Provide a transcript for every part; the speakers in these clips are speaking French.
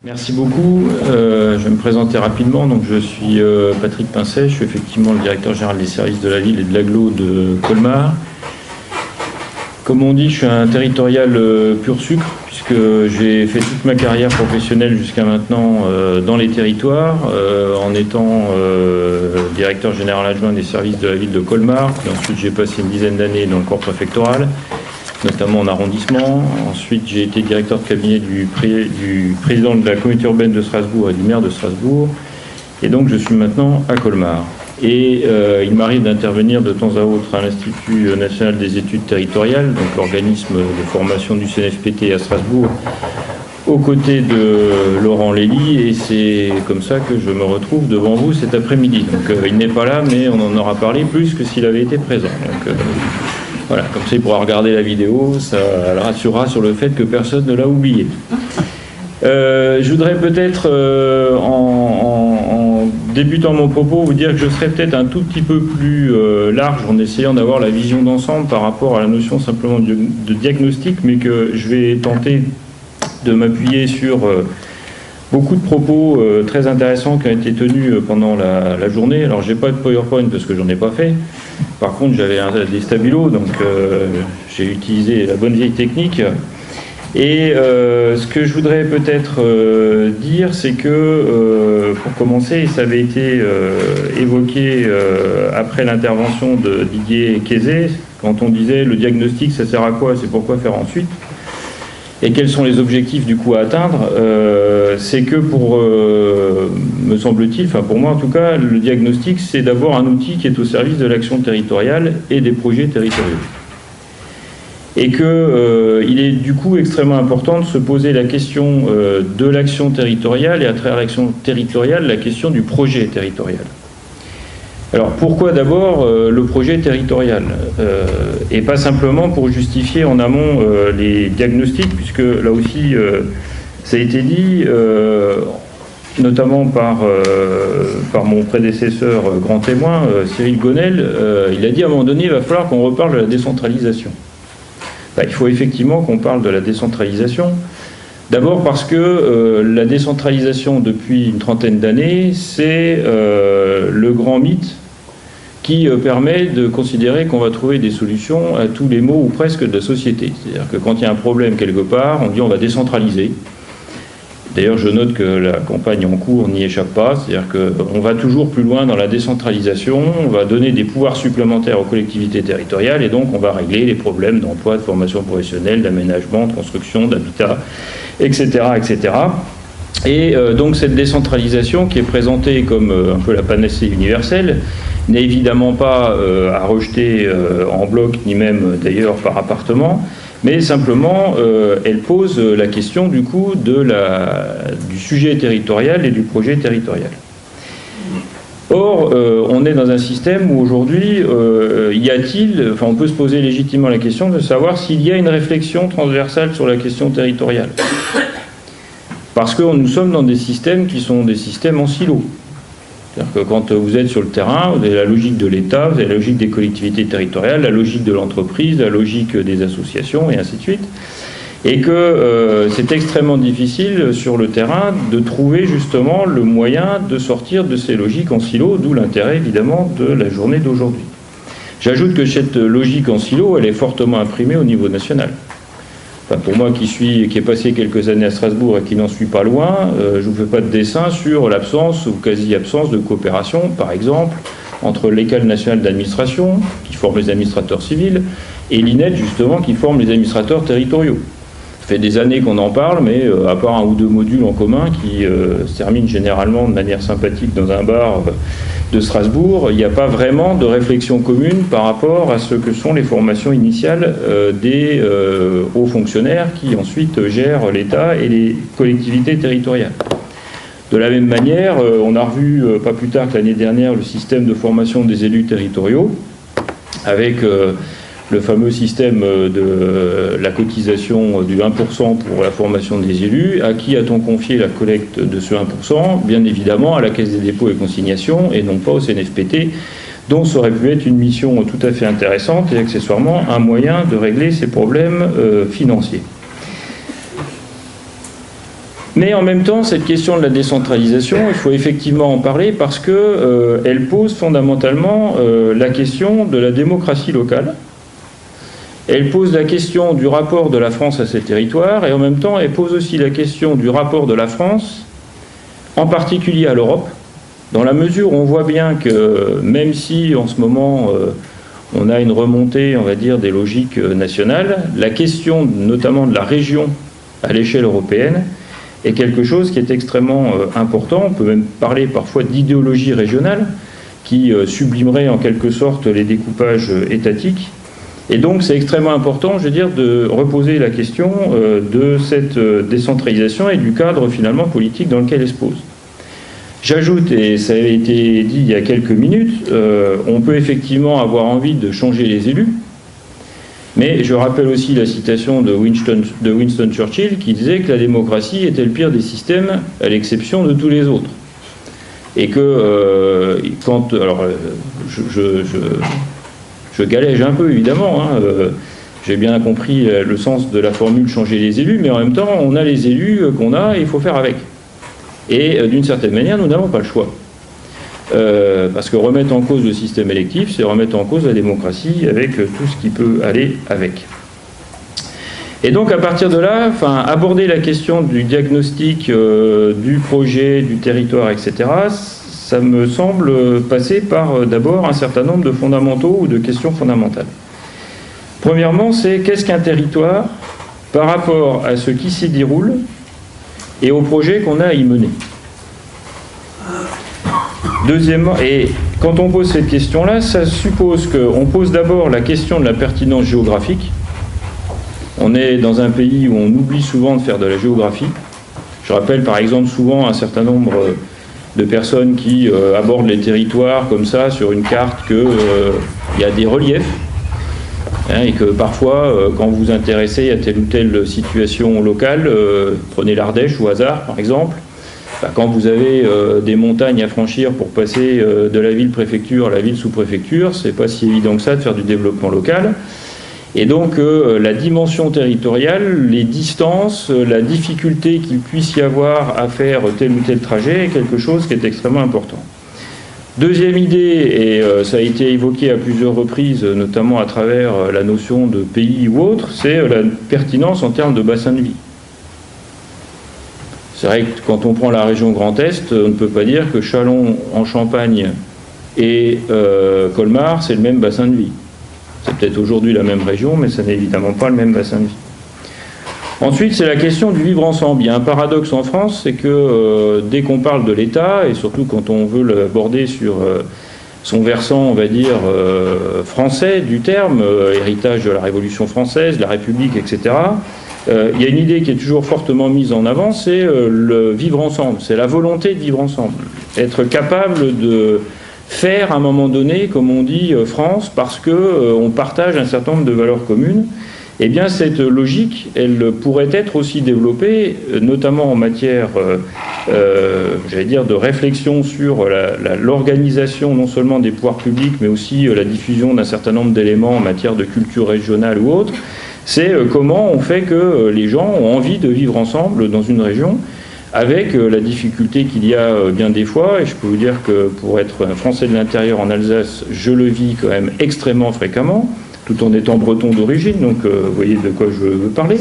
Merci beaucoup. Je vais me présenter rapidement. Donc, je suis Patrick Pincet, je suis effectivement le directeur général des services de la ville et de l'agglo de Colmar. Comme on dit, je suis un territorial pur sucre, puisque j'ai fait toute ma carrière professionnelle jusqu'à maintenant dans les territoires, en étant directeur général adjoint des services de la ville de Colmar. Puis ensuite, j'ai passé une dizaine d'années dans le corps préfectoral, notamment en arrondissement. Ensuite, j'ai été directeur de cabinet du président de la communauté urbaine de Strasbourg et du maire de Strasbourg. Et donc, je suis maintenant à Colmar. Et il m'arrive d'intervenir de temps à autre à l'Institut national des études territoriales, donc l'organisme de formation du CNFPT à Strasbourg, aux côtés de Laurent Lély. Et c'est comme ça que je me retrouve devant vous cet après-midi. Donc, il n'est pas là, mais on en aura parlé plus que s'il avait été présent. Donc, voilà, comme ça il pourra regarder la vidéo, ça le rassurera sur le fait que personne ne l'a oublié. Je voudrais peut-être, en débutant mon propos, vous dire que je serai peut-être un tout petit peu plus large en essayant d'avoir la vision d'ensemble par rapport à la notion simplement de diagnostic, mais que je vais tenter de m'appuyer sur beaucoup de propos très intéressants qui ont été tenus pendant la journée. Alors, j'ai pas de PowerPoint parce que j'en ai pas fait. Par contre, j'avais des stabilos, donc j'ai utilisé la bonne vieille technique. Et ce que je voudrais peut-être dire, c'est que, pour commencer, ça avait été évoqué après l'intervention de Didier Kézé, quand on disait le diagnostic, ça sert à quoi, c'est pourquoi faire ensuite. Et quels sont les objectifs du coup à atteindre? C'est que me semble-t-il, enfin pour moi en tout cas, le diagnostic c'est d'abord un outil qui est au service de l'action territoriale et des projets territoriaux. Et qu'il est du coup extrêmement important de se poser la question de l'action territoriale et à travers l'action territoriale, la question du projet territorial. Alors pourquoi d'abord le projet territorial et pas simplement pour justifier en amont les diagnostics, puisque là aussi ça a été dit, notamment par mon prédécesseur grand témoin, Cyril Gonel, il a dit à un moment donné, il va falloir qu'on reparle de la décentralisation. Ben, il faut effectivement qu'on parle de la décentralisation. D'abord parce que la décentralisation depuis une trentaine d'années, c'est le grand mythe qui permet de considérer qu'on va trouver des solutions à tous les maux ou presque de la société. C'est-à-dire que quand il y a un problème quelque part, on dit on va décentraliser. D'ailleurs, je note que la campagne en cours n'y échappe pas, c'est-à-dire qu'on va toujours plus loin dans la décentralisation, on va donner des pouvoirs supplémentaires aux collectivités territoriales et donc on va régler les problèmes d'emploi, de formation professionnelle, d'aménagement, de construction, d'habitat, etc., etc. Et donc cette décentralisation qui est présentée comme un peu la panacée universelle n'est évidemment pas à rejeter en bloc, ni même d'ailleurs par appartement, mais simplement elle pose la question du coup du sujet territorial et du projet territorial. Or, on est dans un système où aujourd'hui, on peut se poser légitimement la question de savoir s'il y a une réflexion transversale sur la question territoriale. Parce que nous sommes dans des systèmes qui sont des systèmes en silo. C'est-à-dire que quand vous êtes sur le terrain, vous avez la logique de l'État, vous avez la logique des collectivités territoriales, la logique de l'entreprise, la logique des associations, et ainsi de suite. Et que c'est extrêmement difficile sur le terrain de trouver justement le moyen de sortir de ces logiques en silo, d'où l'intérêt évidemment de la journée d'aujourd'hui. J'ajoute que cette logique en silo, elle est fortement imprimée au niveau national. Enfin, pour moi qui ai passé quelques années à Strasbourg et qui n'en suis pas loin, je ne vous fais pas de dessin sur l'absence ou quasi-absence de coopération, par exemple, entre l'École nationale d'administration, qui forme les administrateurs civils, et l'INET, justement, qui forme les administrateurs territoriaux. Ça fait des années qu'on en parle, mais à part un ou deux modules en commun qui se terminent généralement de manière sympathique dans un bar de Strasbourg, il n'y a pas vraiment de réflexion commune par rapport à ce que sont les formations initiales des hauts fonctionnaires qui ensuite gèrent l'État et les collectivités territoriales. De la même manière, on a revu pas plus tard que l'année dernière le système de formation des élus territoriaux avec le fameux système de la cotisation du 1% pour la formation des élus. À qui a-t-on confié la collecte de ce 1%? Bien évidemment à la Caisse des dépôts et consignations et non pas au CNFPT, dont ça aurait pu être une mission tout à fait intéressante et accessoirement un moyen de régler ces problèmes financiers. Mais en même temps, cette question de la décentralisation, il faut effectivement en parler parce que elle pose fondamentalement la question de la démocratie locale. Elle pose la question du rapport de la France à ses territoires et en même temps, elle pose aussi la question du rapport de la France, en particulier à l'Europe, dans la mesure où on voit bien que même si en ce moment on a une remontée, on va dire, des logiques nationales, la question notamment de la région à l'échelle européenne est quelque chose qui est extrêmement important. On peut même parler parfois d'idéologie régionale qui sublimerait en quelque sorte les découpages étatiques. Et donc c'est extrêmement important, je veux dire, de reposer la question de cette décentralisation et du cadre finalement politique dans lequel elle se pose. J'ajoute, et ça a été dit il y a quelques minutes, on peut effectivement avoir envie de changer les élus, mais je rappelle aussi la citation de Winston Churchill qui disait que la démocratie était le pire des systèmes à l'exception de tous les autres. Et que quand... Alors, je galège un peu évidemment, hein, j'ai bien compris le sens de la formule changer les élus, mais en même temps on a les élus qu'on a et il faut faire avec. Et d'une certaine manière nous n'avons pas le choix. Parce que remettre en cause le système électif, c'est remettre en cause la démocratie avec tout ce qui peut aller avec. Et donc à partir de là, enfin, aborder la question du diagnostic, du projet, du territoire, etc., ça me semble passer par d'abord un certain nombre de fondamentaux ou de questions fondamentales. Premièrement, c'est qu'est-ce qu'un territoire par rapport à ce qui s'y déroule et au projet qu'on a à y mener. Deuxièmement, et quand on pose cette question-là, ça suppose qu'on pose d'abord la question de la pertinence géographique. On est dans un pays où on oublie souvent de faire de la géographie. Je rappelle par exemple souvent un certain nombre de personnes qui abordent les territoires comme ça sur une carte qu'il y a des reliefs hein, et que parfois quand vous vous intéressez à telle ou telle situation locale, prenez l'Ardèche au hasard par exemple, quand vous avez des montagnes à franchir pour passer de la ville-préfecture à la ville-sous-préfecture, c'est pas si évident que ça de faire du développement local. Et donc la dimension territoriale, les distances, la difficulté qu'il puisse y avoir à faire tel ou tel trajet est quelque chose qui est extrêmement important. Deuxième idée, et ça a été évoqué à plusieurs reprises, notamment à travers la notion de pays ou autre, c'est la pertinence en termes de bassin de vie. C'est vrai que quand on prend la région Grand Est, on ne peut pas dire que Châlons en Champagne et Colmar, c'est le même bassin de vie. C'est peut-être aujourd'hui la même région, mais ça n'est évidemment pas le même bassin de vie. Ensuite, c'est la question du vivre ensemble. Il y a un paradoxe en France, c'est que dès qu'on parle de l'État, et surtout quand on veut l'aborder sur son versant, on va dire, français du terme, héritage de la Révolution française, de la République, etc., il y a une idée qui est toujours fortement mise en avant, c'est le vivre ensemble, c'est la volonté de vivre ensemble. Être capable de faire à un moment donné, comme on dit, France, parce qu'on partage un certain nombre de valeurs communes. Eh bien, cette logique, elle pourrait être aussi développée, notamment en matière, j'allais dire, de réflexion sur l'organisation non seulement des pouvoirs publics, mais aussi la diffusion d'un certain nombre d'éléments en matière de culture régionale ou autre. C'est comment on fait que les gens ont envie de vivre ensemble dans une région, avec la difficulté qu'il y a bien des fois, et je peux vous dire que pour être un Français de l'intérieur en Alsace, je le vis quand même extrêmement fréquemment, tout en étant breton d'origine, donc vous voyez de quoi je veux parler,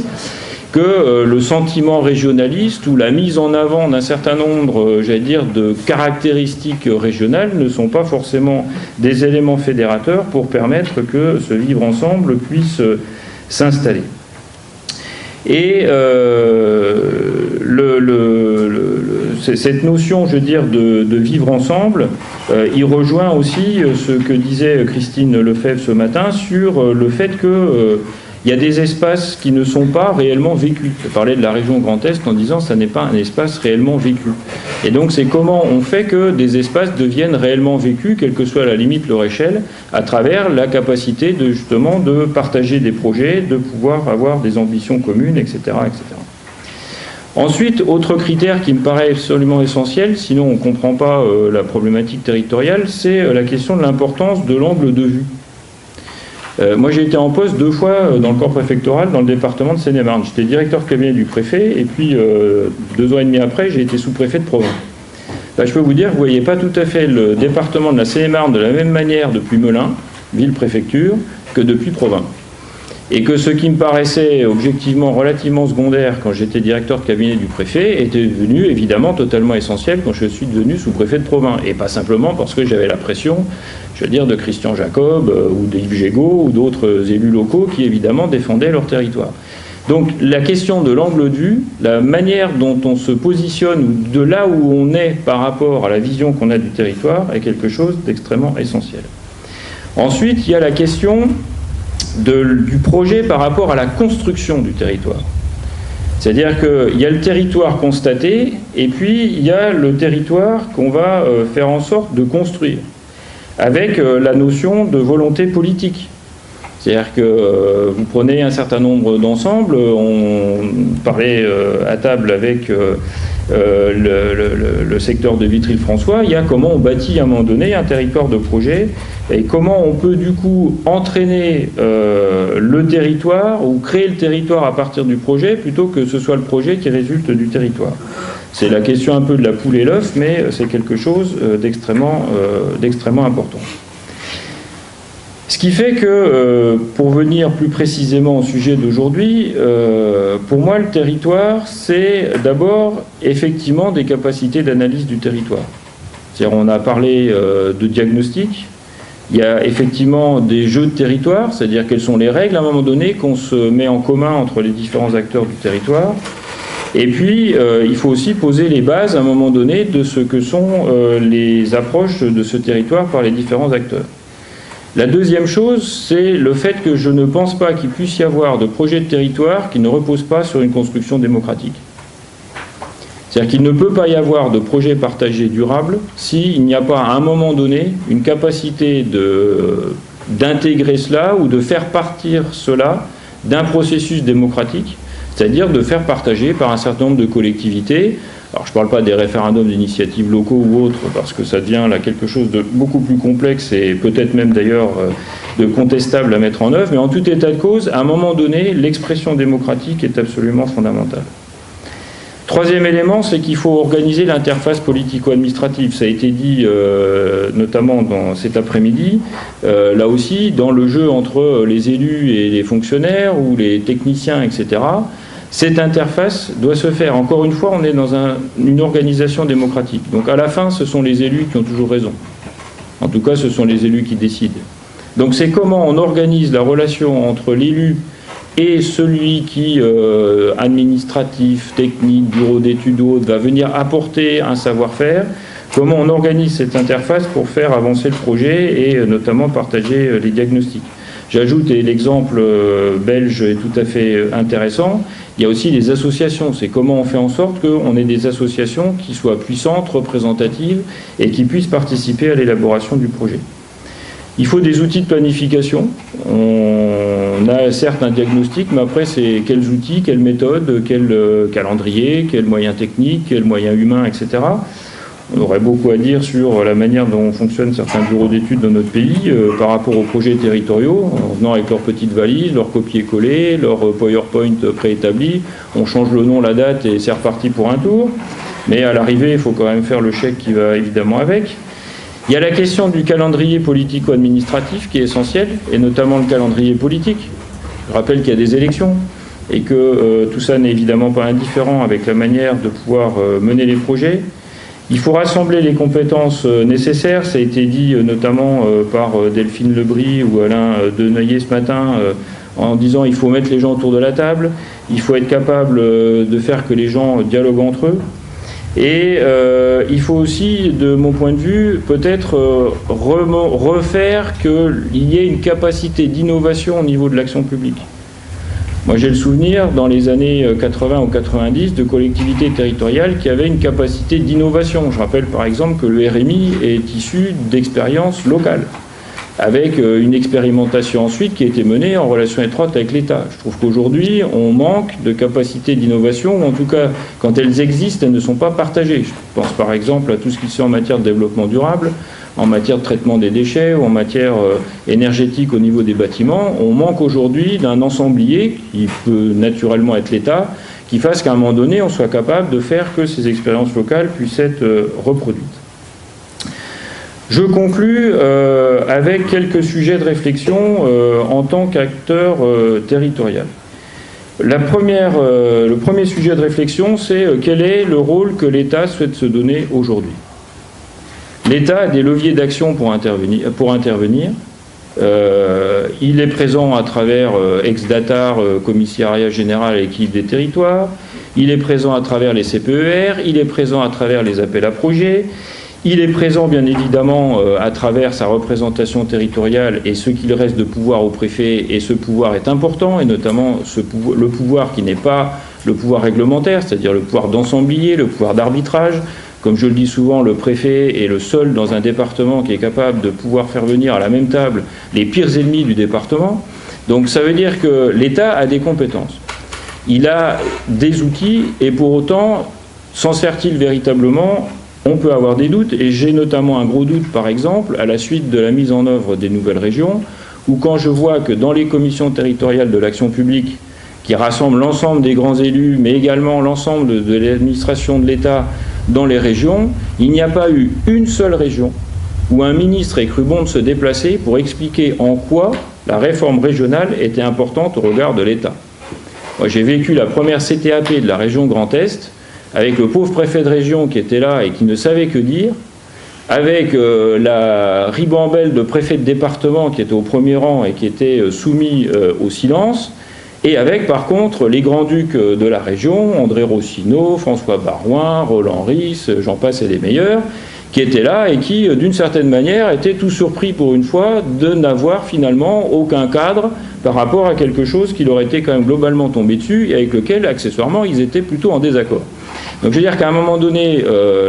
que le sentiment régionaliste ou la mise en avant d'un certain nombre, j'allais dire, de caractéristiques régionales ne sont pas forcément des éléments fédérateurs pour permettre que ce vivre ensemble puisse s'installer. Et cette notion, je veux dire, de vivre ensemble, il rejoint aussi ce que disait Christine Lefebvre ce matin sur le fait que il y a des espaces qui ne sont pas réellement vécus. Je parlais de la région Grand Est en disant que ça n'est pas un espace réellement vécu. Et donc c'est comment on fait que des espaces deviennent réellement vécus, quelle que soit à la limite leur échelle, à travers la capacité de justement de partager des projets, de pouvoir avoir des ambitions communes, etc., etc. Ensuite, autre critère qui me paraît absolument essentiel, sinon on ne comprend pas la problématique territoriale, c'est la question de l'importance de l'angle de vue. Moi, j'ai été en poste 2 fois dans le corps préfectoral dans le département de Seine-et-Marne. J'étais directeur de cabinet du préfet, et puis 2 ans et demi après, j'ai été sous-préfet de Provins. Là, je peux vous dire, vous ne voyez pas tout à fait le département de la Seine-et-Marne de la même manière depuis Melun, ville-préfecture, que depuis Provins. Et que ce qui me paraissait objectivement relativement secondaire quand j'étais directeur de cabinet du préfet était devenu évidemment totalement essentiel quand je suis devenu sous-préfet de Provins. Et pas simplement parce que j'avais la pression, je veux dire, de Christian Jacob ou d'Yves Gégaud ou d'autres élus locaux qui évidemment défendaient leur territoire. Donc la question de l'angle de vue, la manière dont on se positionne, ou de là où on est par rapport à la vision qu'on a du territoire, est quelque chose d'extrêmement essentiel. Ensuite, il y a la question du projet par rapport à la construction du territoire. C'est-à-dire qu'il y a le territoire constaté, et puis il y a le territoire qu'on va faire en sorte de construire, avec la notion de volonté politique. C'est-à-dire que vous prenez un certain nombre d'ensembles, on parlait à table avec le secteur de Vitry-le-François, il y a comment on bâtit à un moment donné un territoire de projet, et comment on peut du coup entraîner le territoire ou créer le territoire à partir du projet plutôt que ce soit le projet qui résulte du territoire. C'est la question un peu de la poule et l'œuf, mais c'est quelque chose d'extrêmement important. Ce qui fait que, pour venir plus précisément au sujet d'aujourd'hui, pour moi le territoire, c'est d'abord effectivement des capacités d'analyse du territoire. C'est-à-dire, on a parlé de diagnostic, il y a effectivement des jeux de territoire, c'est-à-dire quelles sont les règles à un moment donné qu'on se met en commun entre les différents acteurs du territoire. Et puis, il faut aussi poser les bases à un moment donné de ce que sont les approches de ce territoire par les différents acteurs. La deuxième chose, c'est le fait que je ne pense pas qu'il puisse y avoir de projet de territoire qui ne repose pas sur une construction démocratique. C'est-à-dire qu'il ne peut pas y avoir de projet partagé durable s'il n'y a pas à un moment donné une capacité d'intégrer cela ou de faire partir cela d'un processus démocratique, c'est-à-dire de faire partager par un certain nombre de collectivités. Alors je ne parle pas des référendums d'initiatives locaux ou autres, parce que ça devient là quelque chose de beaucoup plus complexe et peut-être même d'ailleurs de contestable à mettre en œuvre, mais en tout état de cause, à un moment donné, l'expression démocratique est absolument fondamentale. Troisième élément, c'est qu'il faut organiser l'interface politico-administrative. Ça a été dit notamment dans cet après-midi, là aussi, dans le jeu entre les élus et les fonctionnaires ou les techniciens, etc., cette interface doit se faire. Encore une fois, on est dans une organisation démocratique. Donc à la fin, ce sont les élus qui ont toujours raison. En tout cas, ce sont les élus qui décident. Donc c'est comment on organise la relation entre l'élu et celui qui, administratif, technique, bureau d'études ou autre, va venir apporter un savoir-faire, comment on organise cette interface pour faire avancer le projet et notamment partager les diagnostics. J'ajoute, et l'exemple belge est tout à fait intéressant, il y a aussi les associations. C'est comment on fait en sorte qu'on ait des associations qui soient puissantes, représentatives et qui puissent participer à l'élaboration du projet. Il faut des outils de planification. On a certes un diagnostic, mais après c'est quels outils, quelles méthodes, quel calendrier, quels moyens techniques, quels moyens humains, etc. On aurait beaucoup à dire sur la manière dont fonctionnent certains bureaux d'études dans notre pays par rapport aux projets territoriaux, en venant avec leurs petites valises, leurs copier-coller, leur PowerPoint préétabli. On change le nom, la date et c'est reparti pour un tour. Mais à l'arrivée, il faut quand même faire le chèque qui va évidemment avec. Il y a la question du calendrier politico-administratif qui est essentiel, et notamment le calendrier politique. Je rappelle qu'il y a des élections et que tout ça n'est évidemment pas indifférent avec la manière de pouvoir mener les projets. Il faut rassembler les compétences nécessaires, ça a été dit notamment par Delphine Lebris ou Alain Deneuillet ce matin, en disant il faut mettre les gens autour de la table, il faut être capable de faire que les gens dialoguent entre eux, et il faut aussi, de mon point de vue, peut-être refaire qu'il y ait une capacité d'innovation au niveau de l'action publique. Moi, j'ai le souvenir, dans les années 80 ou 90, de collectivités territoriales qui avaient une capacité d'innovation. Je rappelle par exemple que le RMI est issu d'expériences locales, avec une expérimentation ensuite qui a été menée en relation étroite avec l'État. Je trouve qu'aujourd'hui, on manque de capacités d'innovation, ou en tout cas, quand elles existent, elles ne sont pas partagées. Je pense par exemple à tout ce qui se fait en matière de développement durable, en matière de traitement des déchets ou en matière énergétique au niveau des bâtiments. On manque aujourd'hui d'un ensemblier, qui peut naturellement être l'État, qui fasse qu'à un moment donné, on soit capable de faire que ces expériences locales puissent être reproduites. Je conclus avec quelques sujets de réflexion en tant qu'acteur territorial. Le premier sujet de réflexion, c'est quel est le rôle que l'État souhaite se donner aujourd'hui. L'État a des leviers d'action pour intervenir. Il est présent à travers ex-Datar, commissariat général et équipe des territoires. Il est présent à travers les CPER. Il est présent à travers les appels à projets. Il est présent, bien évidemment, à travers sa représentation territoriale et ce qu'il reste de pouvoir au préfet. Et ce pouvoir est important, et notamment le pouvoir qui n'est pas le pouvoir réglementaire, c'est-à-dire le pouvoir d'ensemblier, le pouvoir d'arbitrage. Comme je le dis souvent, le préfet est le seul dans un département qui est capable de pouvoir faire venir à la même table les pires ennemis du département. Donc ça veut dire que l'État a des compétences. Il a des outils et pour autant, s'en sert-il véritablement ? On peut avoir des doutes et j'ai notamment un gros doute par exemple à la suite de la mise en œuvre des nouvelles régions où quand je vois que dans les commissions territoriales de l'action publique qui rassemblent l'ensemble des grands élus mais également l'ensemble de l'administration de l'État dans les régions, il n'y a pas eu une seule région où un ministre ait cru bon de se déplacer pour expliquer en quoi la réforme régionale était importante au regard de l'État. Moi, j'ai vécu la première CTAP de la région Grand Est avec le pauvre préfet de région qui était là et qui ne savait que dire, avec la ribambelle de préfets de département qui était au premier rang et qui était soumis au silence, et avec par contre les grands-ducs de la région, André Rossineau, François Barouin, Roland Ris, j'en passe et des meilleurs, qui étaient là et qui, d'une certaine manière, étaient tout surpris pour une fois de n'avoir finalement aucun cadre par rapport à quelque chose qui leur était quand même globalement tombé dessus et avec lequel, accessoirement, ils étaient plutôt en désaccord. Donc je veux dire qu'à un moment donné,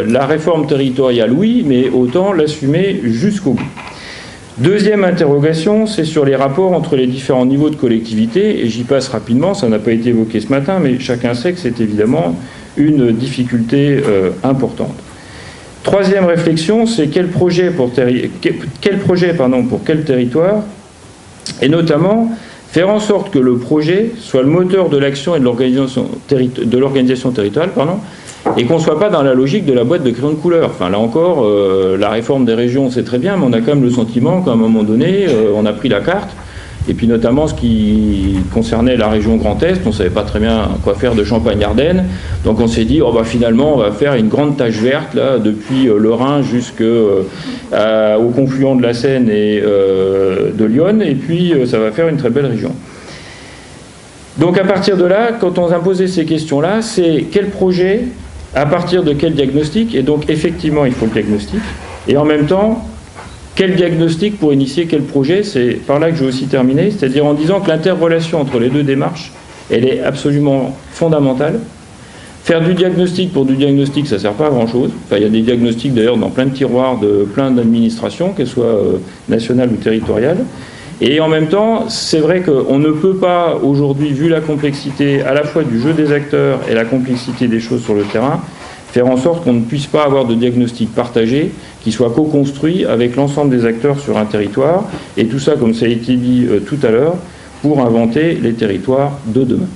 la réforme territoriale, oui, mais autant l'assumer jusqu'au bout. Deuxième interrogation, c'est sur les rapports entre les différents niveaux de collectivité, et j'y passe rapidement, ça n'a pas été évoqué ce matin, mais chacun sait que c'est évidemment une difficulté importante. Troisième réflexion, c'est quel projet pour quel territoire, et notamment faire en sorte que le projet soit le moteur de l'action et de l'organisation territoriale, et qu'on ne soit pas dans la logique de la boîte de crayon de couleur. Enfin, là encore, la réforme des régions, c'est très bien, mais on a quand même le sentiment qu'à un moment donné, on a pris la carte, et puis notamment ce qui concernait la région Grand Est, on ne savait pas très bien quoi faire de Champagne-Ardenne, donc on s'est dit, oh, bah, finalement, on va faire une grande tache verte, là, depuis le Rhin jusqu'au confluent de la Seine et de Lyon, et puis ça va faire une très belle région. Donc à partir de là, quand on a posé ces questions-là, c'est quel projet, à partir de quel diagnostic, et donc effectivement il faut le diagnostic, et en même temps, quel diagnostic pour initier quel projet, c'est par là que je vais aussi terminer, c'est-à-dire en disant que l'interrelation entre les deux démarches, elle est absolument fondamentale. Faire du diagnostic pour du diagnostic, ça ne sert pas à grand-chose. Enfin, il y a des diagnostics d'ailleurs dans plein de tiroirs de plein d'administrations, qu'elles soient nationales ou territoriales. Et en même temps, c'est vrai qu'on ne peut pas aujourd'hui, vu la complexité à la fois du jeu des acteurs et la complexité des choses sur le terrain, faire en sorte qu'on ne puisse pas avoir de diagnostic partagé qui soit co-construit avec l'ensemble des acteurs sur un territoire. Et tout ça, comme ça a été dit tout à l'heure, pour inventer les territoires de demain.